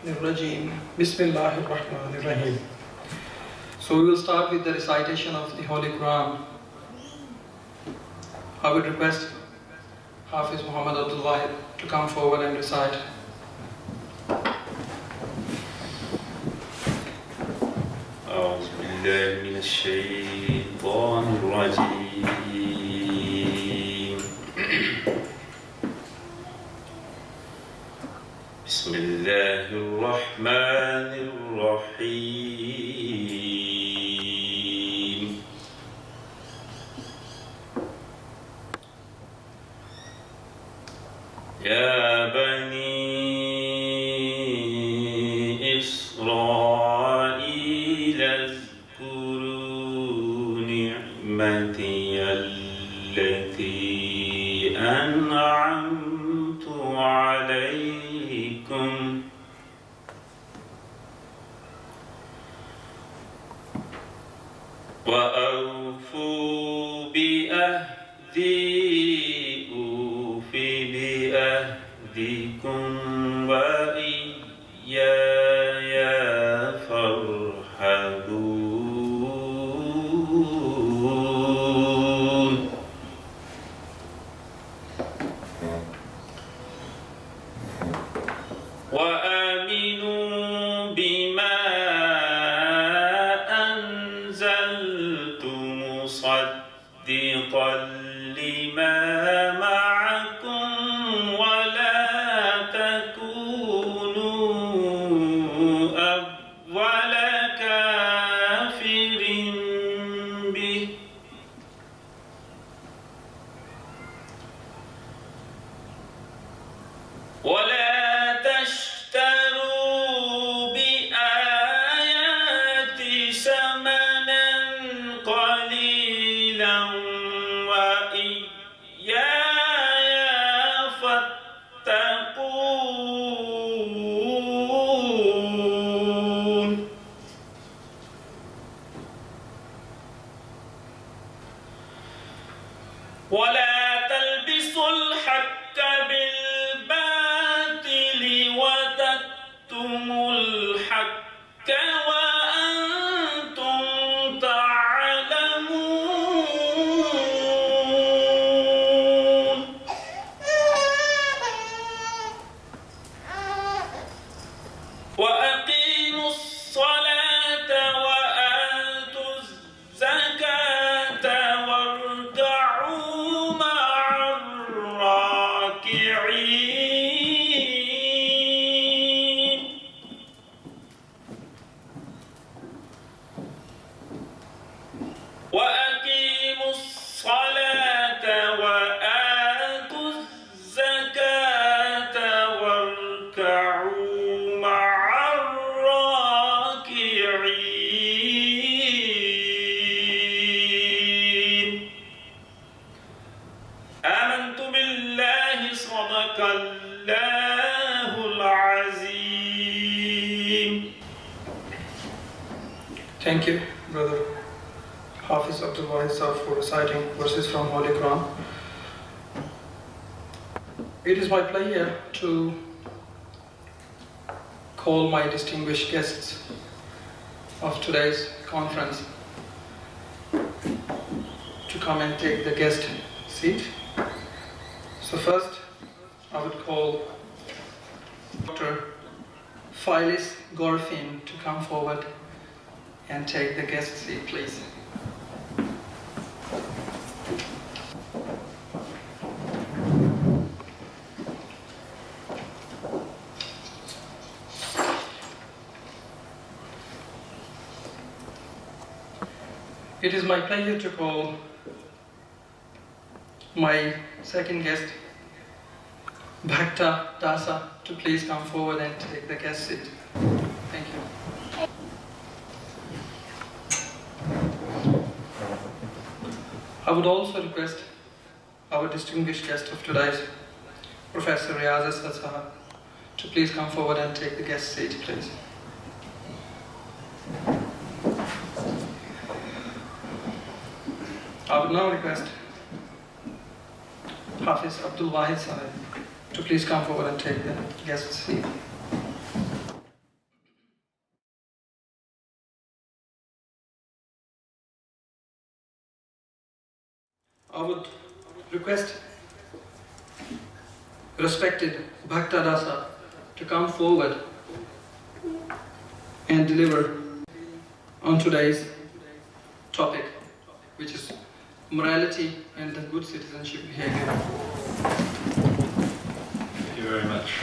Rajim. Bismillahir Rahmanir Rahim. So we will start with the recitation of the Holy Quran. I would request Hafiz Muhammad Abdul Wahid to come forward and recite. أعوذ بالله من الشيطان الرجيم. بسم الله الرحمن الرحيم. يا بني إسرائيل اذكروا نعمتي التي أنعمت عليكم وأوفوا بأهدي أوف بأهدكم وإياي فارهبون. وآمنوا بما أنزلت مصدقا لما معكم ولا تكونوا أول كافر به ولا تشتروا بآياتي ثمنا قليلا وإياي فاتقون. ولا تلبسوا الحق بالباطل وتكتموا الحق وأنتم تعلمون. وأقيموا الصلاة وآتوا الزكاة واركعوا مع الراكعين. وأقيموا الصلاة وآتوا الزكاة واركعوا مع الراكعين. آمنت بالله صدق الله العظيم. Thank you, Brother Hafiz Abdul Wahid Sahib, for reciting verses from Holy Quran. It is my pleasure to call my distinguished guests of today's conference to come and take the guest seat. So first, I would call Dr. Phyllis Gorfain to come forward and take the guest seat, please. It is my pleasure to call my second guest, Bhakta Dasa, to please come forward and take the guest seat. Thank you. I would also request our distinguished guest of today's, Professor Tayyiba Institute, to please come forward and take the guest seat, please. I would now request Hafiz Abdul Wahid Sahib to please come forward and take the guest seat. I would request respected Bhakta dasa to come forward and deliver on today's topic, which is morality and the good citizenship behavior. Thank you very much.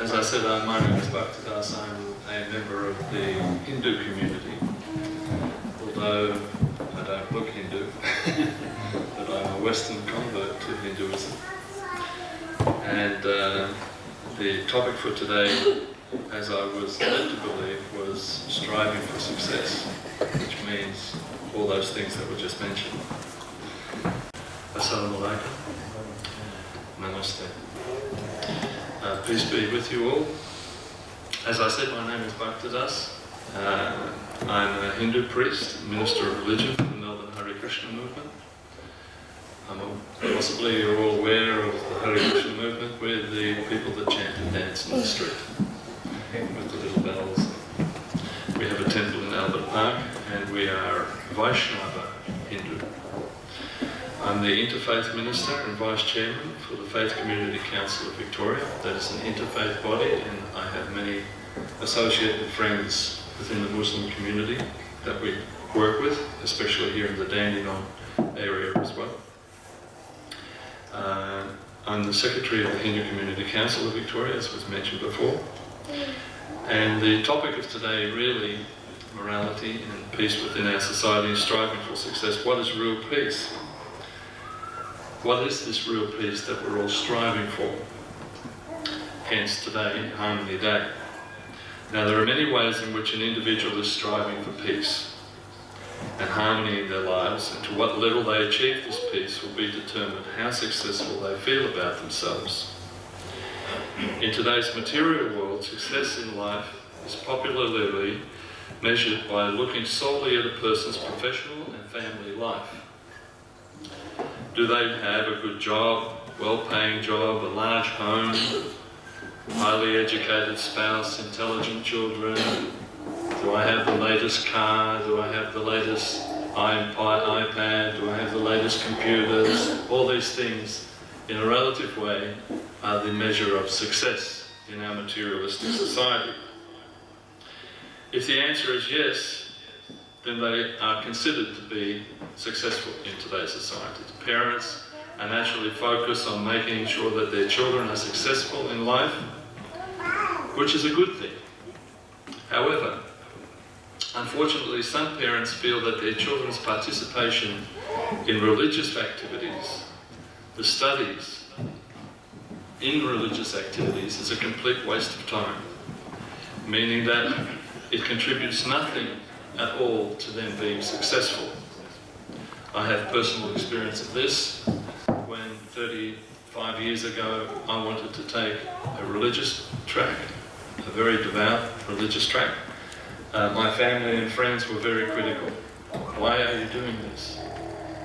As I said, my name is Bhakta dasa. I'm a member of the Hindu community, although I don't look Hindu, but I'm a Western convert to Hinduism. And the topic for today, as I was led to believe, was striving for success, which means all those things that were just mentioned. Assalamu alaikum. Namaste. Peace be with you all. As I said, my name is Bhakta dasa. I'm a Hindu priest, minister of religion for the Melbourne Hare Krishna movement. Possibly you're all aware of the Hare Krishna movement. We're the people that chant and dance in the street with the little bells. We have a temple in Albert Park and we are Vaishnava Hindu. I'm the Interfaith Minister and Vice Chairman for the Faith Community Council of Victoria. That is an interfaith body, and I have many associated friends within the Muslim community that we work with, especially here in the Dandenong area as well. I'm the Secretary of the Hindu Community Council of Victoria, as was mentioned before. And the topic of today, really, morality and peace within our society and striving for success. What is real peace? What is this real peace that we're all striving for? Hence today, Harmony Day. Now there are many ways in which an individual is striving for peace and harmony in their lives, and to what level they achieve this peace will be determined how successful they feel about themselves. In today's material world, success in life is popularly measured by looking solely at a person's professional and family life. Do they have a good job, well-paying job, a large home, highly educated spouse, intelligent children? Do I have the latest car? Do I have the latest iPad? Do I have the latest computers? All these things, in a relative way, are the measure of success in our materialistic society. If the answer is yes, then they are considered to be successful in today's society. Parents are naturally focused on making sure that their children are successful in life, which is a good thing. However, unfortunately, some parents feel that their children's participation in religious activities, the studies in religious activities, is a complete waste of time, meaning that it contributes nothing at all to them being successful. I have personal experience of this. When 35 years ago I wanted to take a religious track, a very devout religious track, my family and friends were very critical. Why are you doing this?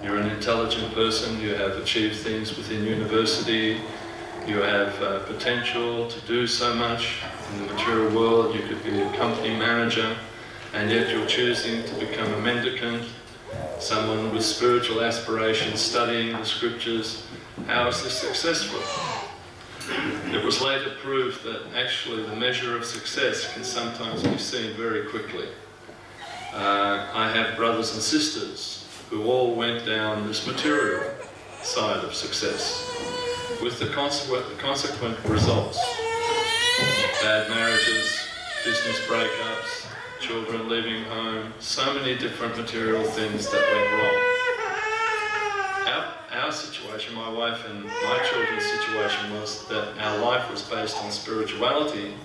You're an intelligent person, you have achieved things within university, you have potential to do so much in the material world, you could be a company manager, and yet you're choosing to become a mendicant, someone with spiritual aspirations, studying the scriptures. How is this successful? It was later proved that actually the measure of success can sometimes be seen very quickly. I have brothers and sisters who all went down this material side of success, with the consequent results: bad marriages, business breakups, children leaving home, so many different material things that went wrong. Our situation, my wife and my children's situation, was that our life was based on spirituality.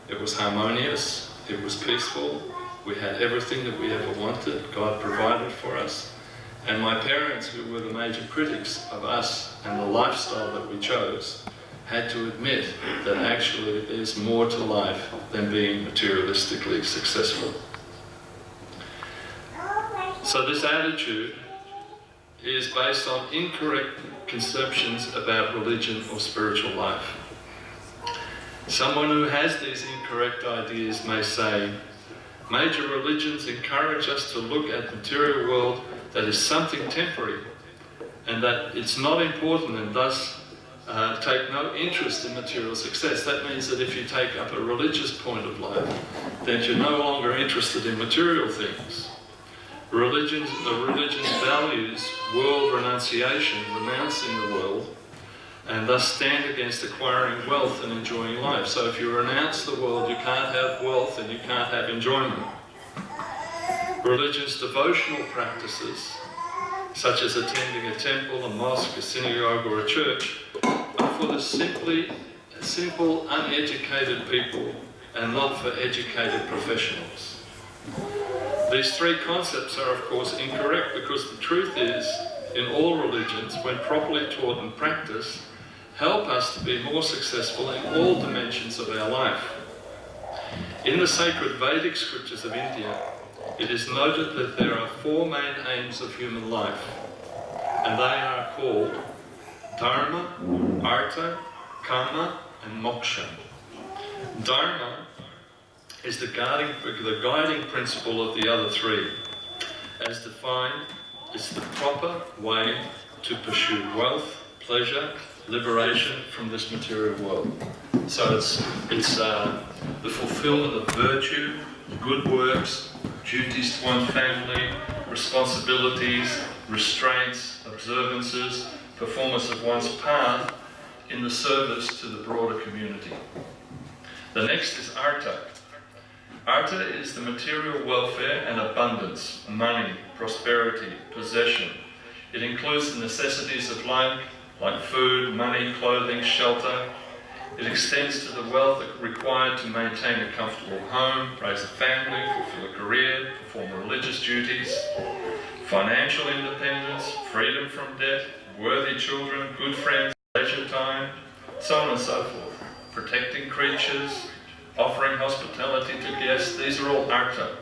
It was harmonious, it was peaceful, we had everything that we ever wanted, God provided for us. And my parents, who were the major critics of us and the lifestyle that we chose, had to admit that actually there's more to life than being materialistically successful. So this attitude is based on incorrect conceptions about religion or spiritual life. Someone who has these incorrect ideas may say, Major religions encourage us to look at the material world that is something temporary and that it's not important and thus take no interest in material success. That means that if you take up a religious point of life, then you're no longer interested in material things. The religion values world renunciation, renouncing the world, and thus stand against acquiring wealth and enjoying life. So if you renounce the world, you can't have wealth and you can't have enjoyment. Religion's devotional practices, such as attending a temple, a mosque, a synagogue or a church, are for the simple, uneducated people and not for educated professionals. These three concepts are of course incorrect, because the truth is, in all religions, when properly taught and practiced, help us to be more successful in all dimensions of our life. In the sacred Vedic scriptures of India, it is noted that there are four main aims of human life, and they are called Dharma, Artha, Kama and Moksha. Dharma is the guiding principle of the other three. As defined, it's the proper way to pursue wealth, pleasure, liberation from this material world. So it's the fulfillment of virtue, good works, duties to one's family, responsibilities, restraints, observances, performance of one's path in the service to the broader community. The next is Artha. Artha is the material welfare and abundance, money, prosperity, possession. It includes the necessities of life, like food, money, clothing, shelter. It extends to the wealth required to maintain a comfortable home, raise a family, fulfill a career, perform religious duties, financial independence, freedom from debt, worthy children, good friends, leisure time, so on and so forth. Protecting creatures, offering hospitality to guests, these are all Artha.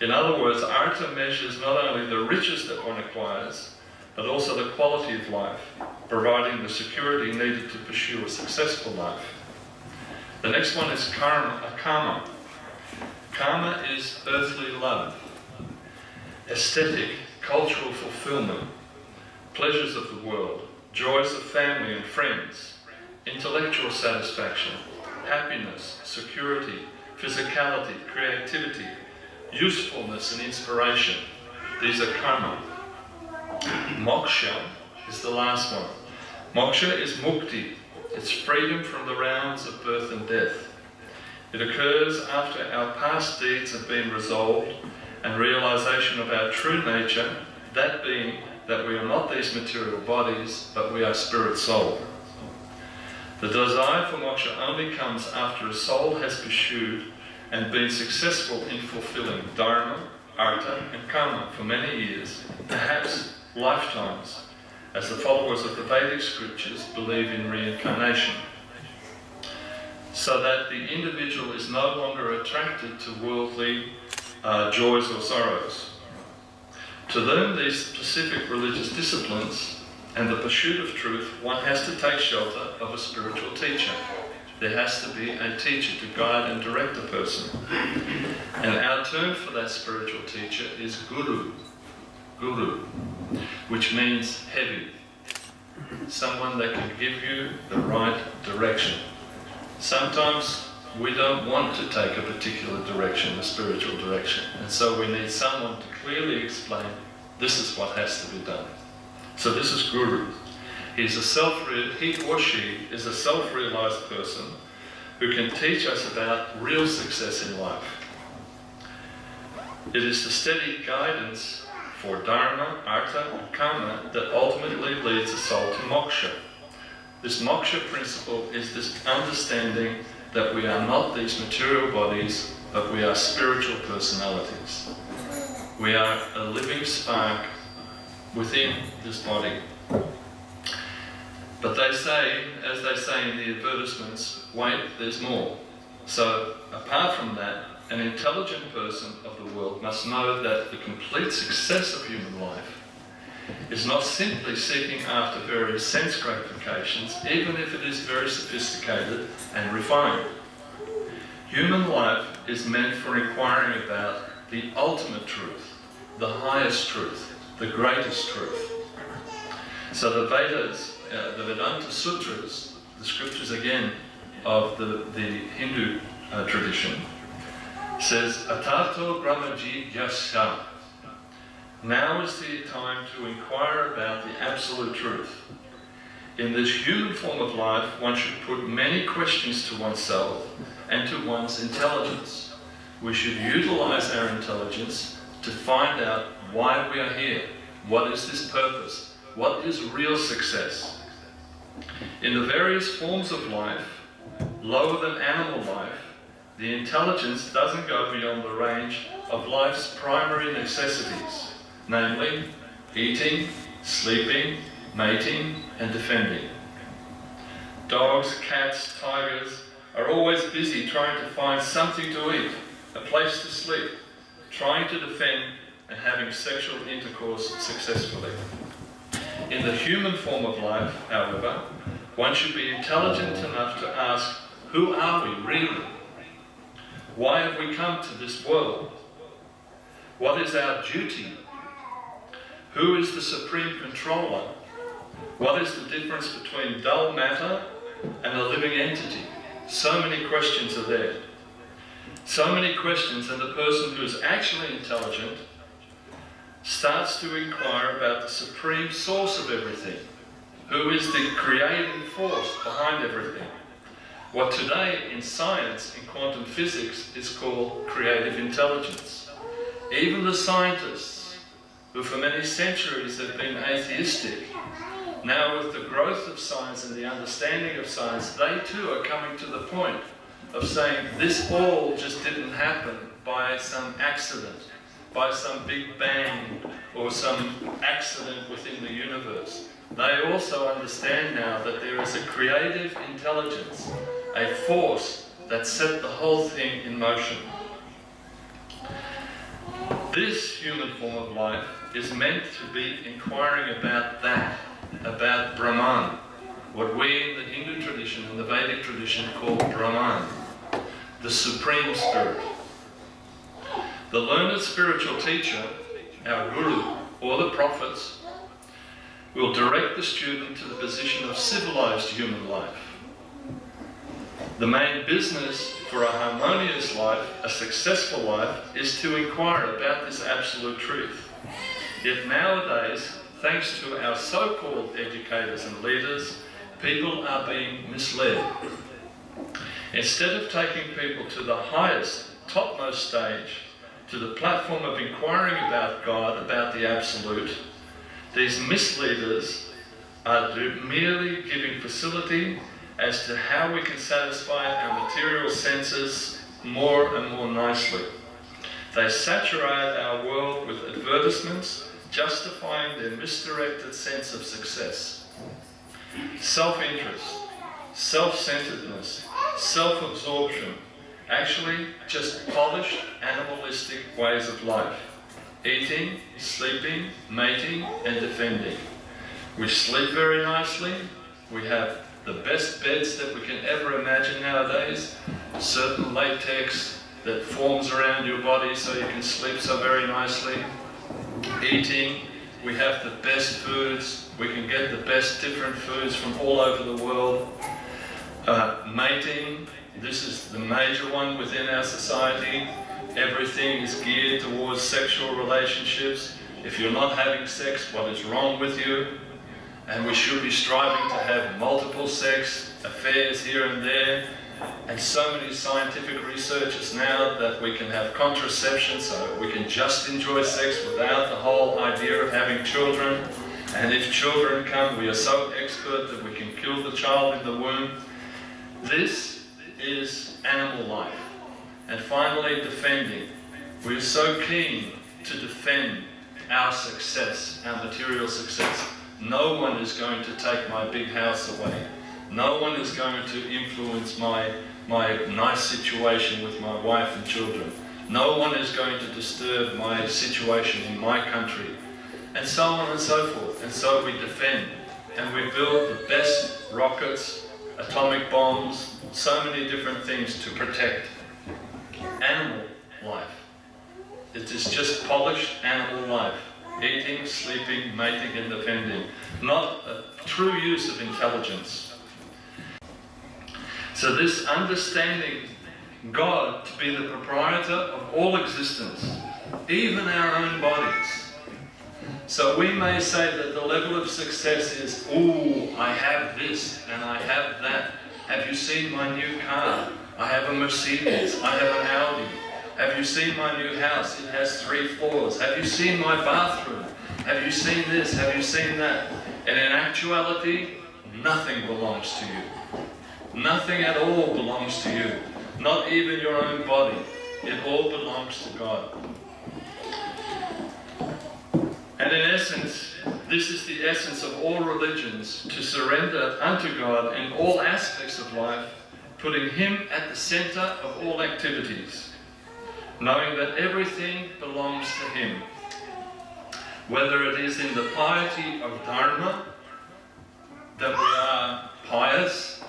In other words, Artha measures not only the riches that one acquires, but also the quality of life, providing the security needed to pursue a successful life. The next one is Kama. Kama is earthly love, aesthetic, cultural fulfillment, pleasures of the world, joys of family and friends, intellectual satisfaction, happiness, security, physicality, creativity, usefulness and inspiration. These are karma. Moksha is the last one. Moksha is mukti. It's freedom from the rounds of birth and death. It occurs after our past deeds have been resolved and realization of our true nature, that being that we are not these material bodies, but we are spirit soul. The desire for moksha only comes after a soul has pursued and been successful in fulfilling dharma, artha and karma for many years, perhaps lifetimes, as the followers of the Vedic scriptures believe in reincarnation, so that the individual is no longer attracted to worldly joys or sorrows. To learn these specific religious disciplines and the pursuit of truth, one has to take shelter of a spiritual teacher. There has to be a teacher to guide and direct a person. And our term for that spiritual teacher is guru, which means heavy. Someone that can give you the right direction. Sometimes we don't want to take a particular direction, a spiritual direction, and so we need someone to clearly explain this is what has to be done. So this is guru. He or she is a self-realized person who can teach us about real success in life. It is the steady guidance for dharma, artha and karma that ultimately leads a soul to moksha. This moksha principle is this understanding that we are not these material bodies, but we are spiritual personalities. We are a living spark within this body. But they say, as they say in the advertisements, wait, there's more. So apart from that, an intelligent person of the world must know that the complete success of human life is not simply seeking after various sense gratifications, even if it is very sophisticated and refined. Human life is meant for inquiring about the ultimate truth, the highest truth, the greatest truth. So the Vedas, the Vedanta Sutras, the scriptures again of the Hindu tradition, says, Atato Brahmaji Yasya. Now is the time to inquire about the absolute truth. In this human form of life, one should put many questions to oneself and to one's intelligence. We should utilize our intelligence to find out why we are here. What is this purpose? What is real success? In the various forms of life, lower than animal life, the intelligence doesn't go beyond the range of life's primary necessities, namely eating, sleeping, mating, and defending. Dogs, cats, tigers are always busy trying to find something to eat, a place to sleep, trying to defend and having sexual intercourse successfully. In the human form of life, however, one should be intelligent enough to ask, who are we really? Why have we come to this world? What is our duty? Who is the supreme controller? What is the difference between dull matter and a living entity? So many questions are there. So many questions, and the person who is actually intelligent starts to inquire about the supreme source of everything. Who is the creating force behind everything? What today in science, in quantum physics, is called creative intelligence. Even the scientists, who for many centuries have been atheistic, now with the growth of science and the understanding of science, they too are coming to the point of saying this all just didn't happen by some accident, by some big bang or some accident within the universe. They also understand now that there is a creative intelligence, a force that set the whole thing in motion. This human form of life is meant to be inquiring about that, about Brahman, what we in the Hindu tradition and the Vedic tradition call Brahman, the Supreme Spirit. The learned spiritual teacher, our Guru, or the prophets, will direct the student to the position of civilized human life. The main business for a harmonious life, a successful life, is to inquire about this absolute truth. Yet nowadays, thanks to our so-called educators and leaders, people are being misled. Instead of taking people to the highest, topmost stage, to the platform of inquiring about God, about the absolute, these misleaders are merely giving facility as to how we can satisfy our material senses more and more nicely. They saturate our world with advertisements, justifying their misdirected sense of success. Self-interest, self-centeredness, self-absorption, actually just polished animalistic ways of life. Eating, sleeping, mating, and defending. We sleep very nicely. We have the best beds that we can ever imagine nowadays. Certain latex that forms around your body so you can sleep so very nicely. Eating, we have the best foods. We can get the best different foods from all over the world. Mating, this is the major one within our society. Everything is geared towards sexual relationships. If you're not having sex, what is wrong with you? And we should be striving to have multiple sex affairs here and there. And so many scientific researchers now that we can have contraception, so we can just enjoy sex without the whole idea of having children. And if children come, we are so expert that we can kill the child in the womb. This is animal life. And finally, defending. We're so keen to defend our success, our material success. No one is going to take my big house away. No one is going to influence my nice situation with my wife and children. No one is going to disturb my situation in my country. And so on and so forth. And so we defend. And we build the best rockets, atomic bombs, so many different things to protect. life. It is just polished animal life. Eating, sleeping, mating and defending. Not a true use of intelligence. So this understanding God to be the proprietor of all existence, even our own bodies. So we may say that the level of success is, ooh, I have this and I have that. Have you seen my new car? I have a Mercedes, I have an Audi. Have you seen my new house? It has 3 floors. Have you seen my bathroom? Have you seen this? Have you seen that? And in actuality, nothing belongs to you. Nothing at all belongs to you. Not even your own body. It all belongs to God. And in essence, this is the essence of all religions, to surrender unto God in all aspects of life, putting Him at the centre of all activities, knowing that everything belongs to Him. Whether it is in the piety of Dharma, that we are pious,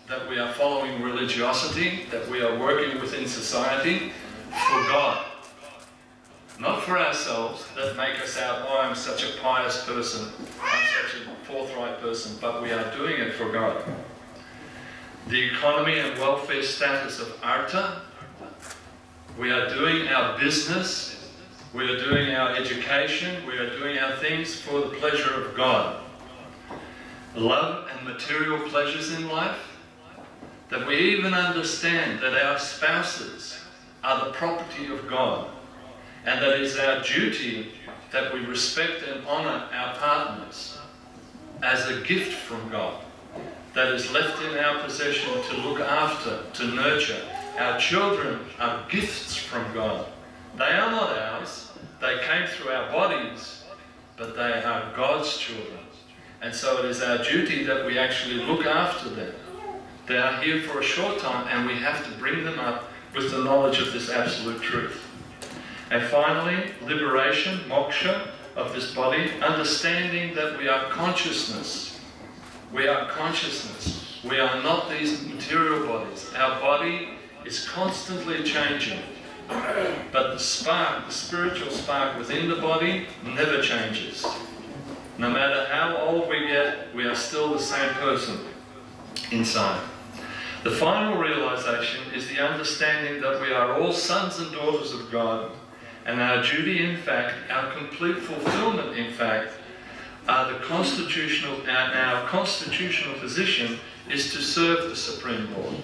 that we are following religiosity, that we are working within society for God. Not for ourselves, that make us out, oh, I'm such a pious person, I'm such a forthright person, but we are doing it for God. The economy and welfare status of Artha, we are doing our business, we are doing our education, we are doing our things for the pleasure of God. Love and material pleasures in life, that we even understand that our spouses are the property of God, and that it is our duty that we respect and honour our partners as a gift from God that is left in our possession to look after, to nurture. Our children are gifts from God. They are not ours. They came through our bodies, but they are God's children. And so it is our duty that we actually look after them. They are here for a short time, and we have to bring them up with the knowledge of this absolute truth. And finally, liberation, moksha, of this body, understanding that we are consciousness. We are consciousness. We are not these material bodies. Our body is constantly changing. But the spark, the spiritual spark within the body never changes. No matter how old we get, we are still the same person inside. The final realization is the understanding that we are all sons and daughters of God, and our duty, in fact, our complete fulfillment, in fact, our constitutional position is to serve the Supreme Lord.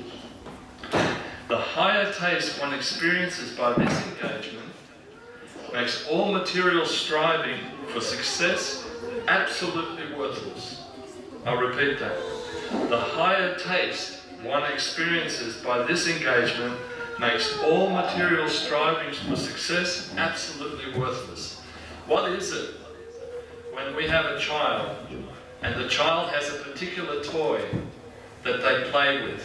The higher taste one experiences by this engagement makes all material striving for success absolutely worthless. I'll repeat that. The higher taste one experiences by this engagement makes all material strivings for success absolutely worthless. What is it when we have a child and the child has a particular toy that they play with,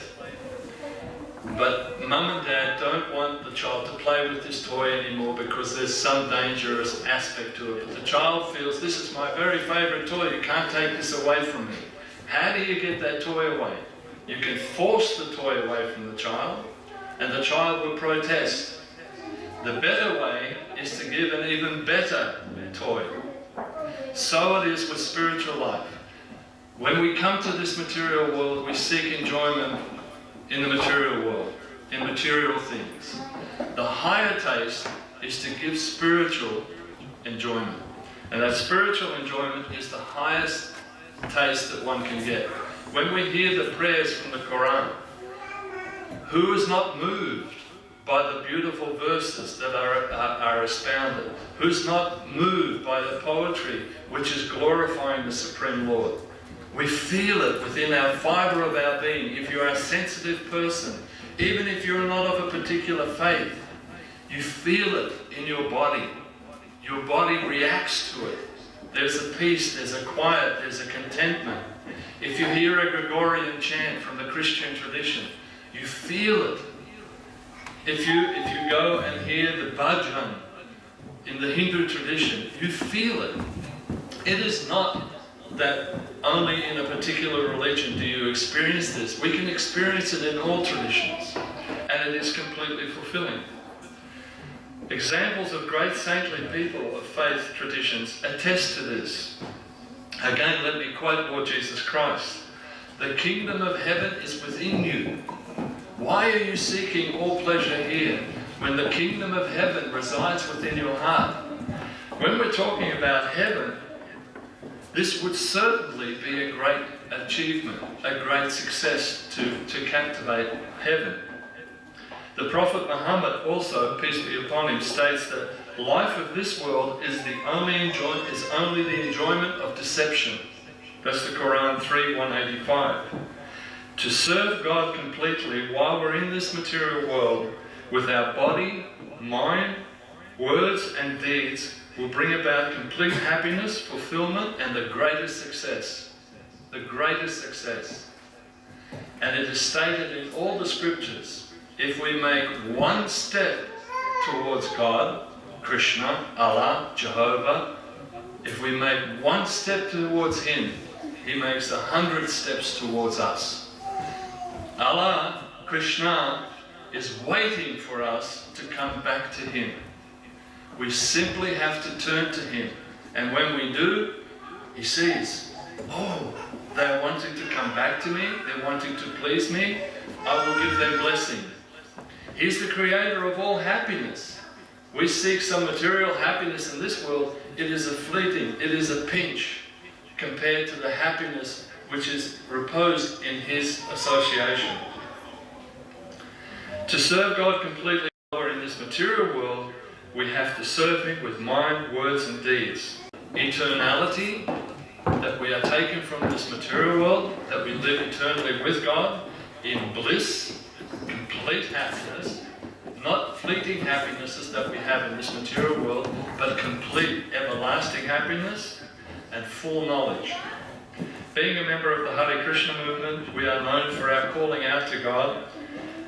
but mum and dad don't want the child to play with this toy anymore because there's some dangerous aspect to it, but the child feels, this is my very favourite toy, you can't take this away from me. How do you get that toy away? You can force the toy away from the child, and the child will protest. The better way is to give an even better toy. So it is with spiritual life. When we come to this material world, we seek enjoyment in the material world, in material things. The higher taste is to give spiritual enjoyment. And that spiritual enjoyment is the highest taste that one can get. When we hear the prayers from the Quran, who is not moved by the beautiful verses that are expounded? Who's not moved by the poetry which is glorifying the Supreme Lord? We feel it within our fibre of our being. If you're a sensitive person, even if you're not of a particular faith, you feel it in your body. Your body reacts to it. There's a peace, there's a quiet, there's a contentment. If you hear a Gregorian chant from the Christian tradition, you feel it. If you go and hear the bhajan in the Hindu tradition, you feel it. It is not that only in a particular religion do you experience this. We can experience it in all traditions, and it is completely fulfilling. Examples of great saintly people of faith traditions attest to this. Again, let me quote Lord Jesus Christ. The kingdom of heaven is within you. Why are you seeking all pleasure here when the kingdom of heaven resides within your heart? When we're talking about heaven, this would certainly be a great achievement, a great success to captivate heaven. The Prophet Muhammad also, peace be upon him, states that life of this world is only the enjoyment of deception. That's the Quran 3:185. To serve God completely while we're in this material world with our body, mind, words and deeds will bring about complete happiness, fulfillment and the greatest success. The greatest success. And it is stated in all the scriptures, if we make one step towards God, Krishna, Allah, Jehovah, if we make one step towards Him, He makes 100 steps towards us. Allah, Krishna, is waiting for us to come back to Him. We simply have to turn to Him. And when we do, He sees, oh, they're wanting to come back to me, they're wanting to please me, I will give them blessing. He's the creator of all happiness. We seek some material happiness in this world, it is a fleeting, it is a pinch compared to the happiness which is reposed in His association. To serve God completely in this material world, we have to serve Him with mind, words and deeds. Eternality, that we are taken from this material world, that we live eternally with God, in bliss, complete happiness, not fleeting happinesses that we have in this material world, but complete everlasting happiness and full knowledge. Being a member of the Hare Krishna movement, we are known for our calling out to God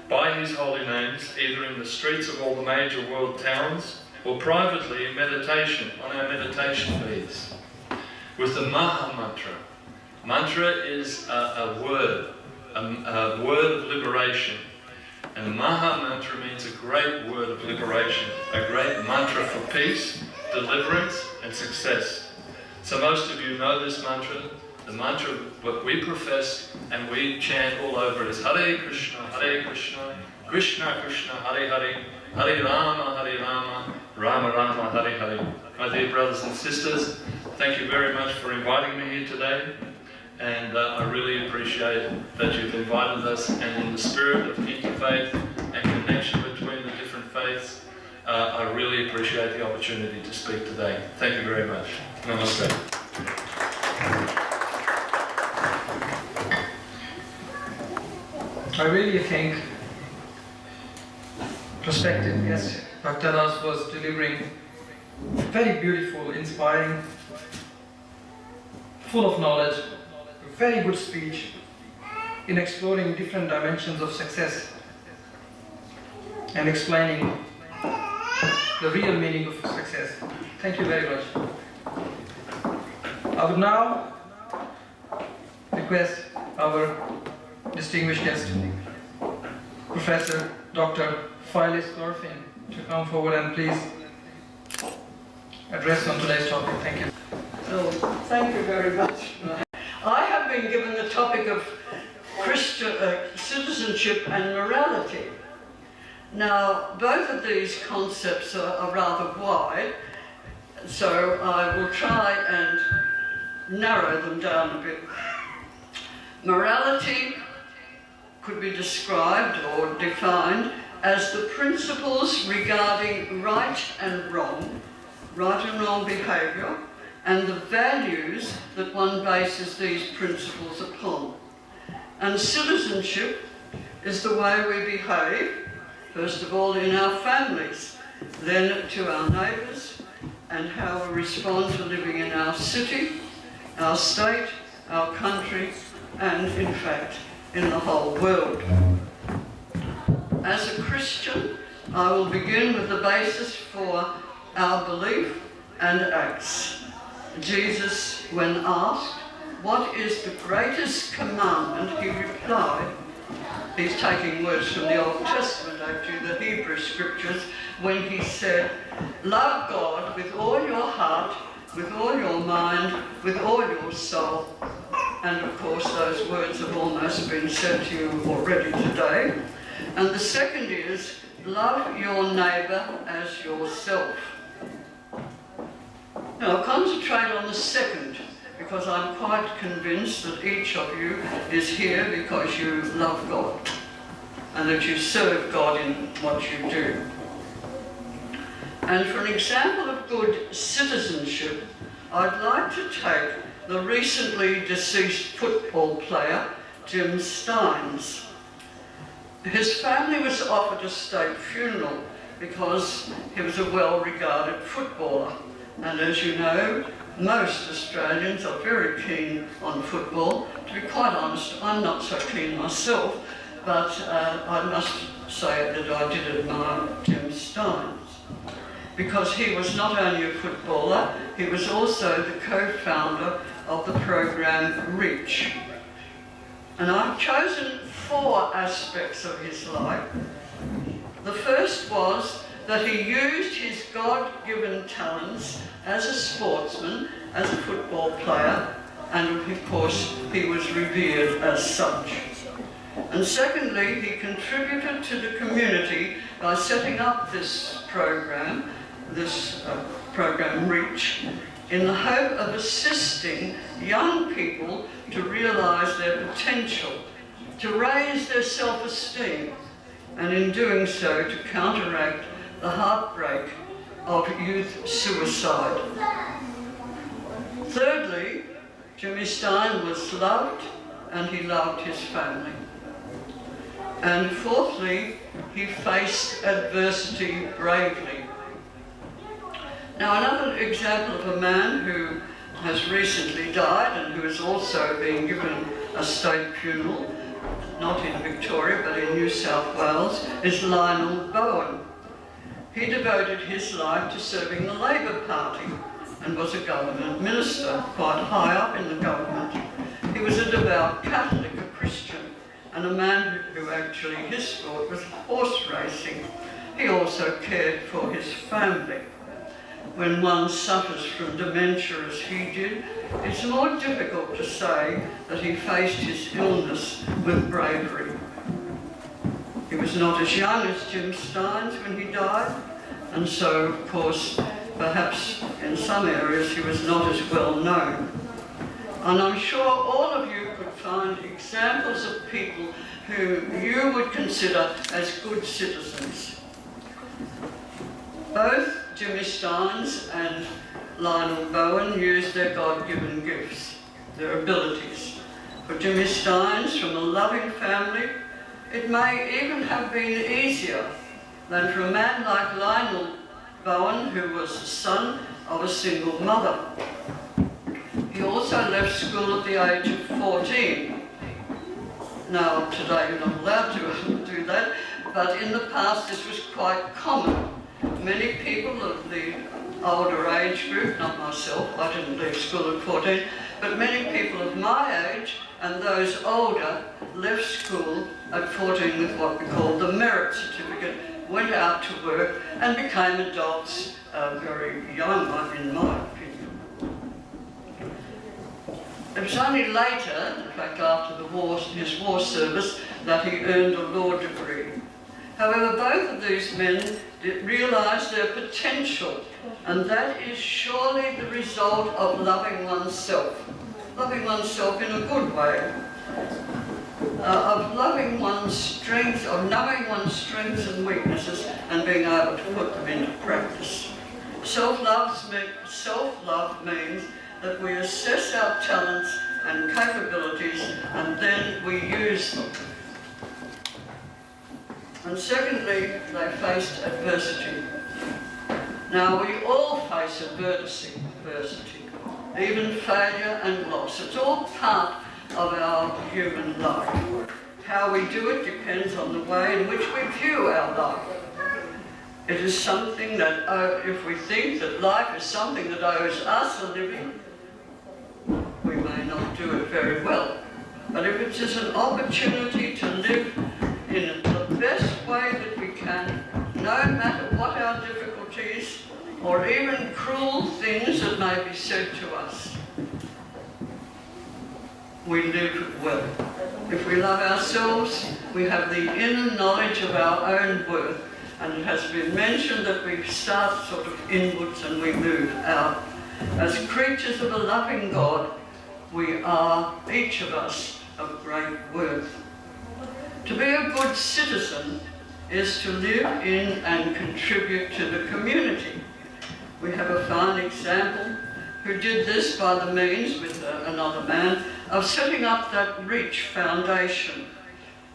by His holy names, either in the streets of all the major world towns or privately in meditation on our meditation beads. With the Maha Mantra. Mantra is a word of liberation. And the Maha Mantra means a great word of liberation, a great mantra for peace, deliverance and success. So most of you know this mantra. The mantra what we profess and we chant all over is Hare Krishna, Krishna Krishna, Hare Hare, Hare Rama, Rama Rama, Hare Hare. My dear brothers and sisters, thank you very much for inviting me here today. And I really appreciate that you've invited us, and in the spirit of interfaith and connection between the different faiths, I really appreciate the opportunity to speak today. Thank you very much. Namaste. I really think prospective guest Bhakta dasa was delivering very beautiful, inspiring, full of knowledge, very good speech in exploring different dimensions of success and explaining the real meaning of success. Thank you very much. I would now request our distinguished guest, Professor Dr. Phyllis Gorfain, to come forward and please address on today's topic. Thank you. So, thank you very much. I have been given the topic of Christian citizenship and morality. Now, both of these concepts are rather wide, so I will try and narrow them down a bit. Morality could be described or defined as the principles regarding right and wrong behaviour, and the values that one bases these principles upon. And citizenship is the way we behave, first of all in our families, then to our neighbours, and how we respond to living in our city, our state, our country, and in fact, in the whole world. As a Christian, I will begin with the basis for our belief and acts. Jesus, when asked, "What is the greatest commandment?" he replied, he's taking words from the Old Testament, actually, the Hebrew scriptures, when he said, love God with all your heart, with all your mind, with all your soul. And of course, those words have almost been said to you already today. And the second is, love your neighbour as yourself. Now, I'll concentrate on the second, because I'm quite convinced that each of you is here because you love God and that you serve God in what you do. And for an example of good citizenship, I'd like to take the recently deceased football player, Jim Steins. His family was offered a state funeral because he was a well-regarded footballer. And as you know, most Australians are very keen on football. To be quite honest, I'm not so keen myself, but I must say that I did admire Jim Steins, because he was not only a footballer, he was also the co-founder of the program REACH. And I've chosen 4 aspects of his life. The first was that he used his God-given talents as a sportsman, as a football player, and of course he was revered as such. And secondly, he contributed to the community by setting up this program REACH, in the hope of assisting young people to realise their potential, to raise their self-esteem, and in doing so to counteract the heartbreak of youth suicide. Thirdly, Jimmy Stein was loved and he loved his family. And fourthly, he faced adversity bravely. Now, another example of a man who has recently died and who is also being given a state funeral, not in Victoria but in New South Wales, is Lionel Bowen. He devoted his life to serving the Labor Party and was a government minister, quite high up in the government. He was a devout Catholic, a Christian, and a man who actually, his sport was horse racing. He also cared for his family. When one suffers from dementia as he did, it's more difficult to say that he faced his illness with bravery. He was not as young as Jim Steins when he died, and so, of course, perhaps in some areas he was not as well known. And I'm sure all of you could find examples of people who you would consider as good citizens. Both Jimmy Steins and Lionel Bowen used their God-given gifts, their abilities. For Jimmy Steins, from a loving family, it may even have been easier than for a man like Lionel Bowen, who was the son of a single mother. He also left school at the age of 14. Now, today you're not allowed to do that, but in the past this was quite common. Many people of the older age group, not myself, I didn't leave school at 14, but many people of my age and those older left school at 14 with what we call the merit certificate, went out to work and became adults very young, in my opinion. It was only later, in fact after the war, his war service, that he earned a law degree. However, both of these men realised their potential, and that is surely the result of loving oneself in a good way, of loving one's strengths, of knowing one's strengths and weaknesses and being able to put them into practice. Self-love means that we assess our talents and capabilities and then we use them. And secondly, they faced adversity. Now, we all face adversity, even failure and loss. It's all part of our human life. How we do it depends on the way in which we view our life. It is something that, if we think that life is something that owes us a living, we may not do it very well. but if it is an opportunity to live in the best way that we can, no matter what our difficulties or even cruel things that may be said to us, we live well. If we love ourselves, we have the inner knowledge of our own worth, and it has been mentioned that we start sort of inwards and we move out. As creatures of a loving God, we are, each of us, of great worth. To be a good citizen is to live in and contribute to the community. We have a fine example who did this by the means, with another man, of setting up that REACH Foundation,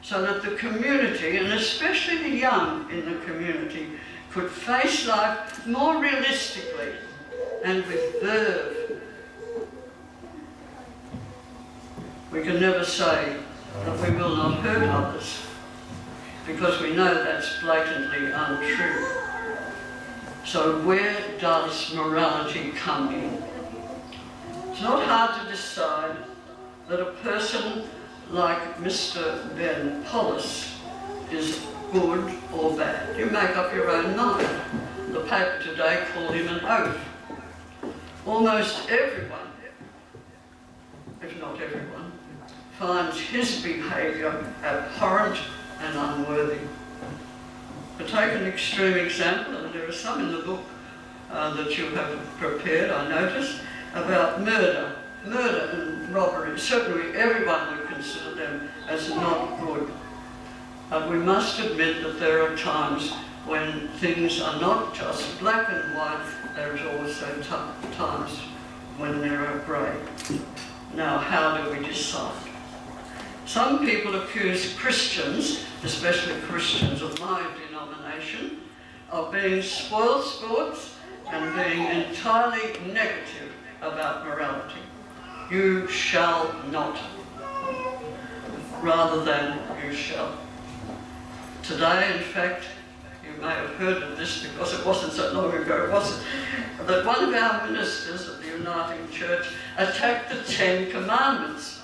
so that the community, and especially the young in the community, could face life more realistically and with verve. We can never say that we will not hurt others, because we know that's blatantly untrue. So where does morality come in? It's not hard to decide that a person like Mr. Ben Pollis is good or bad. You make up your own mind. The paper today called him an oaf. Almost everyone, if not everyone, finds his behaviour abhorrent and unworthy. To take an extreme example, and there are some in the book that you have prepared, I noticed, about murder and robbery. Certainly everyone would consider them as not good. But we must admit that there are times when things are not just black and white, there is also times when there are grey. Now, how do we decide? Some people accuse Christians, especially Christians of my denomination, of being spoiled sports and being entirely negative about morality. You shall not, rather than you shall. Today, in fact, you may have heard of this because it wasn't so long ago, was it? That one of our ministers of the Uniting Church attacked the 10 Commandments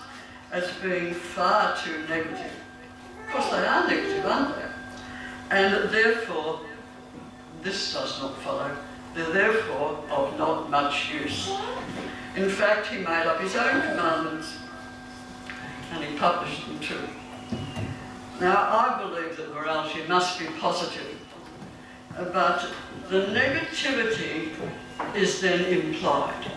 as being far too negative. Of course, they are negative, aren't they? And therefore, this does not follow. They're therefore of not much use. In fact, he made up his own commandments and he published them too. Now, I believe that morality must be positive, but the negativity is then implied.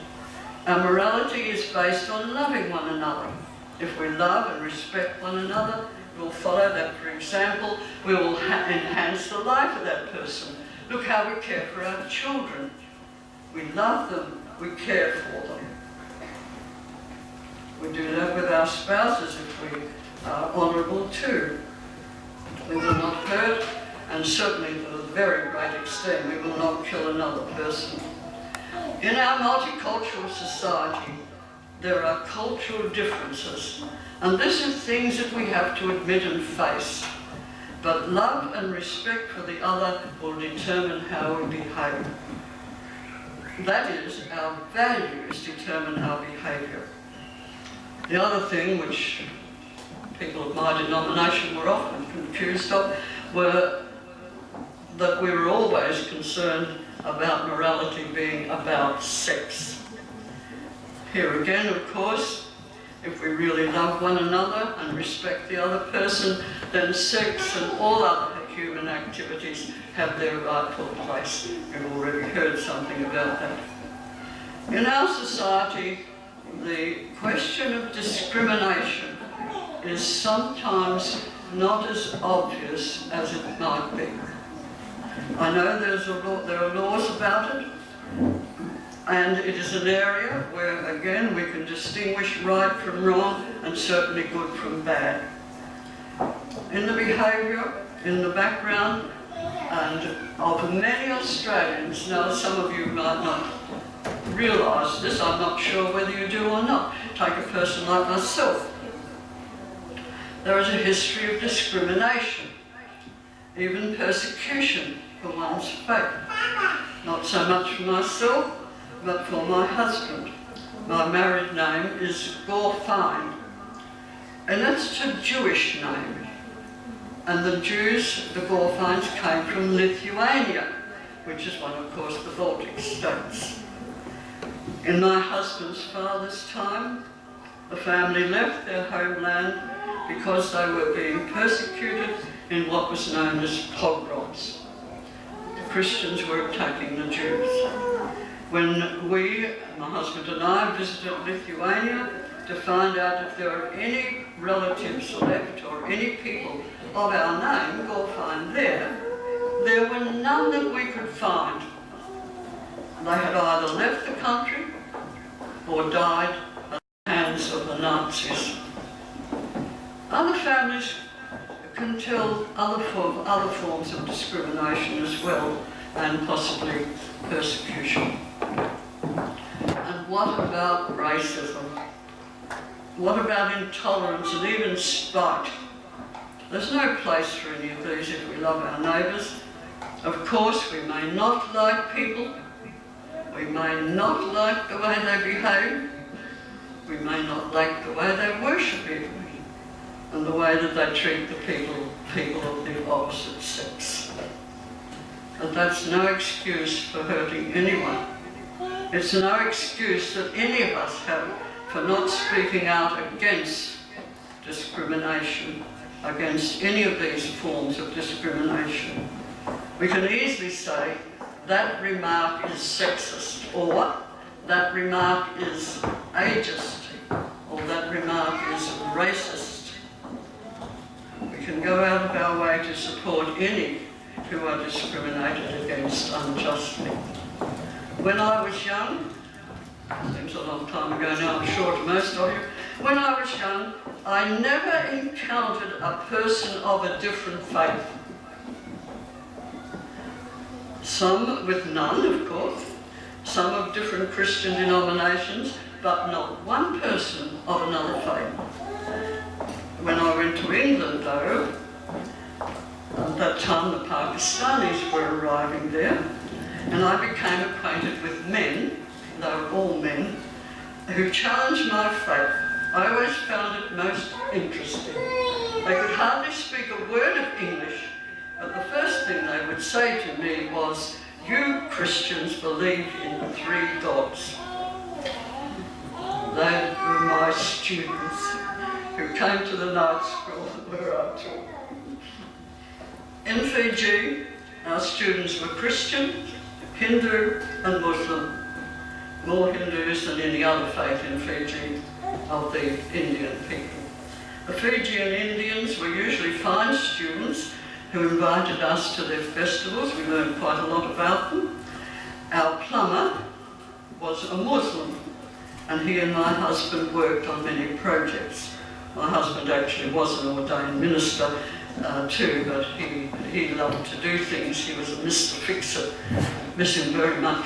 Our morality is based on loving one another. If we love and respect one another, we'll follow that. For example, we will enhance the life of that person. Look how we care for our children. We love them, we care for them. We do that with our spouses if we are honourable too. We will not hurt, and certainly to a very great extent, we will not kill another person. In our multicultural society, there are cultural differences, and this is things that we have to admit and face. But love and respect for the other will determine how we behave. That is, our values determine our behaviour. The other thing which people of my denomination were often confused of were that we were always concerned about morality being about sex. Here again, of course, if we really love one another and respect the other person, then sex and all other human activities have their rightful place. We've already heard something about that. In our society, the question of discrimination is sometimes not as obvious as it might be. I know there are laws about it, and it is an area where, again, we can distinguish right from wrong and certainly good from bad. In the behaviour, in the background, and of many Australians, now some of you might not realise this, I'm not sure whether you do or not. Take a person like myself. There is a history of discrimination, even persecution for one's faith. Not so much for myself, but for my husband. My married name is Gorfain. and it's a Jewish name. And the Jews, the Gorfains, came from Lithuania, which is one, of course, the Baltic states. In my husband's father's time, the family left their homeland because they were being persecuted in what was known as pogroms. The Christians were attacking the Jews. When we, my husband and I, visited Lithuania to find out if there were any relatives left or any people of our name, Gorfain, there were none that we could find. They had either left the country or died at the hands of the Nazis. Other families can tell other forms of discrimination as well, and possibly persecution. And what about racism? What about intolerance and even spite? There's no place for any of these if we love our neighbours. Of course, we may not like people. We may not like the way they behave. We may not like the way they worship even, and the way that they treat the people of the opposite sex. But that's no excuse for hurting anyone. It's no excuse that any of us have for not speaking out against discrimination, against any of these forms of discrimination. We can easily say that remark is sexist, or that remark is ageist, or that remark is racist. We can go out of our way to support any who are discriminated against unjustly. When I was young, seems a long time ago now, I'm sure to most of you, when I was young, I never encountered a person of a different faith. Some with none, of course, some of different Christian denominations, but not one person of another faith. When I went to England, though, at that time the Pakistanis were arriving there, and I became acquainted with men, they were all men, who challenged my faith. I always found it most interesting. They could hardly speak a word of English, but the first thing they would say to me was, "You Christians believe in 3 gods." They were my students who came to the night school where I taught. In Fiji, our students were Christian, Hindu and Muslim. More Hindus than any other faith in Fiji of the Indian people. The Fijian Indians were usually fine students who invited us to their festivals. We learned quite a lot about them. Our plumber was a Muslim, and he and my husband worked on many projects. My husband actually was an ordained minister too, but he loved to do things. He was a Mr. Fixer. Miss him very much.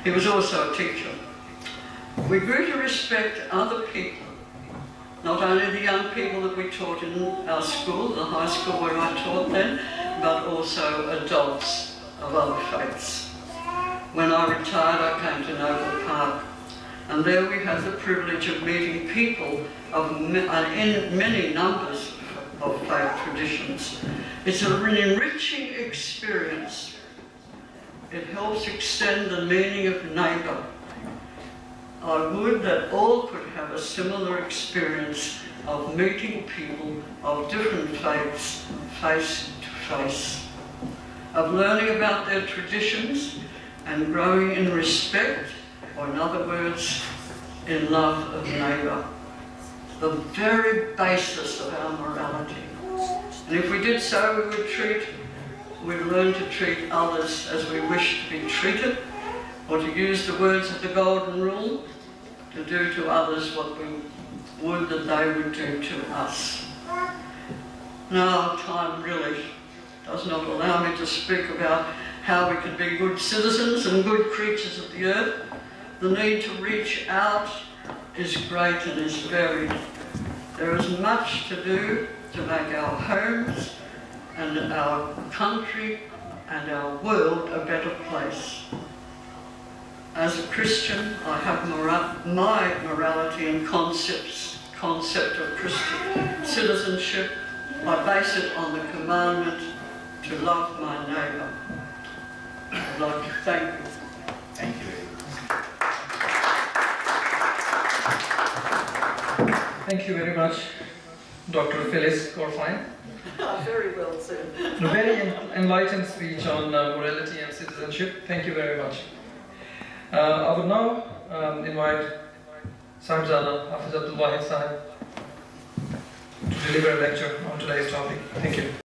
He was also a teacher. We grew to respect other people, not only the young people that we taught in our school, the high school where I taught then, but also adults of other faiths. When I retired, I came to Noble Park, and there we had the privilege of meeting people in many numbers of faith traditions. It's an enriching experience. It helps extend the meaning of neighbour. I would that all could have a similar experience of meeting people of different faiths face to face, of learning about their traditions and growing in respect, or in other words, in love of neighbour, the very basis of our morality. And if we did so, we'd learn to treat others as we wish to be treated, or to use the words of the Golden Rule, to do to others what we would that they would do to us. Now, time really does not allow me to speak about how we can be good citizens and good creatures of the earth. The need to reach out is great and is varied. There is much to do to make our homes and our country and our world a better place. As a Christian, I have my morality and concepts concept of Christian citizenship. I base it on the commandment to love my neighbour. I'd like to thank you. Thank you. Thank you very much, Dr. Phyllis Gorfain. Very well said. A very enlightened speech on morality and citizenship. Thank you very much. I would now invite Sahibzada Hafiz Abdul Wahid Sahib to deliver a lecture on today's topic. Thank you.